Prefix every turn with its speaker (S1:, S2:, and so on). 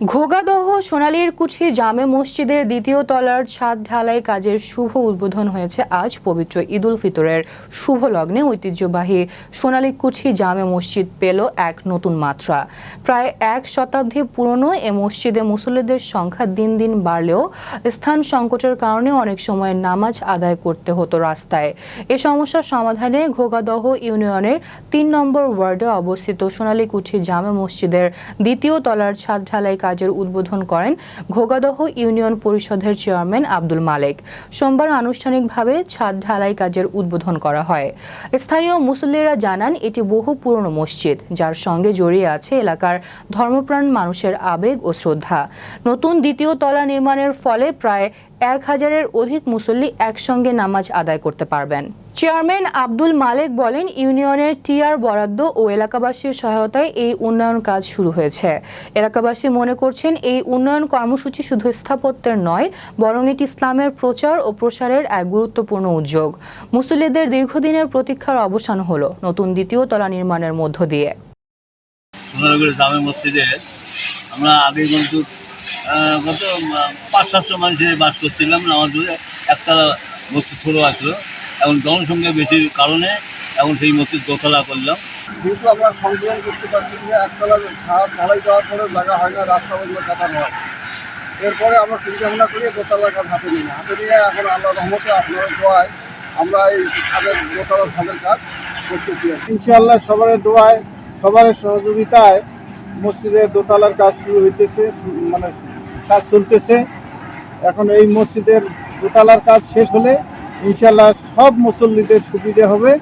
S1: ঘোগাদহ সোনালীর কুঠি জামে মসজিদের দ্বিতীয় তলার ছাদ ঢালাই কাজের শুভ উদ্বোধন হয়েছে আজ পবিত্র ঈদ উল ফিতরের শুভ লগ্নে। ঐতিহ্যবাহী সোনালী কুঠি জামে মসজিদ পেল এক নতুন মাত্রা। প্রায় এক শতাব্দী পুরনো এ মসজিদে মুসল্লিদের সংখ্যা দিন দিন বাড়লেও স্থান সংকটের কারণে অনেক সময় নামাজ আদায় করতে হতো রাস্তায়। এ সমস্যার সমাধানে ঘোগাদহ ইউনিয়নের ৩ নম্বর ওয়ার্ডে অবস্থিত সোনালী কুঠি জামে মসজিদের দ্বিতীয় তলার ছাদ ঢালাই কাজের উদ্বোধন করেন ঘোগাদহ ইউনিয়ন পরিষদের চেয়ারম্যান আব্দুল মালেক। সোমবার আনুষ্ঠানিকভাবে ছাদ ঢালাই কাজের উদ্বোধন করা হয়। স্থানীয় মুসল্লিরা জানান, এটি বহু পুরনো মসজিদ, যার সঙ্গে জড়িয়ে আছে এলাকার ধর্মপ্রাণ মানুষের আবেগ ও শ্রদ্ধা। নতুন দ্বিতীয় তলা নির্মাণের ফলে প্রায় ১,০০০-এর অধিক মুসল্লি একসঙ্গে নামাজ আদায় করতে পারবেন। চেয়ারম্যান আব্দুল মালেক বলেন, ইউনিয়নের টিআর বরাদ্দ ও এলাকাবাসীর সহায়তায় এই উন্নয়ন কাজ শুরু হয়েছে। এলাকাবাসী মনে করছেন, এই উন্নয়ন কর্মসূচি শুধু স্থাপত্যের নয়, বরং এটি ইসলামের প্রচার ও প্রসারের এক গুরুত্বপূর্ণ উদ্যোগ। মুসল্লিদের দীর্ঘদিনের প্রতীক্ষার অবসান হলো নতুন দ্বিতীয় তলা নির্মাণের মধ্য দিয়ে।
S2: জামে মসজিদে আমরা আগে কিন্তু গত ৫-৭০০ মানুষের বাস করছিলাম। আমাদের একটা মসজিদ ছোটো আসলো, এখন জনসংখ্যা বেশির কারণে এখন সেই মসজিদ দোতলা করলাম।
S3: কিন্তু আমরা সংযোজন করতে পারছি যে একতলার ছাদ ঢালাই দেওয়ার পরে জায়গা হয় না, রাস্তা বন্ধ কাটানো হয়। এরপরে আমরা চিন্তা ভাবনা করি দোতলার কাজ হাতে নিয়ে এখন আল্লাহ রহমতে আপনারা দোয়ায় আমরা এই দোতলার ছাদের কাজ করতেছি।
S4: ইনশাআল্লাহ সবার দোয়ায়, সবার সহযোগিতায় মসজিদের দোতলার কাজ শুরু হইতেছে, মানে কাজ চলতেছে। এখন এই মসজিদের দোতলার কাজ শেষ হলে ইনশাআল্লাহ সব মুসল্লিদের সুবিধা হবে।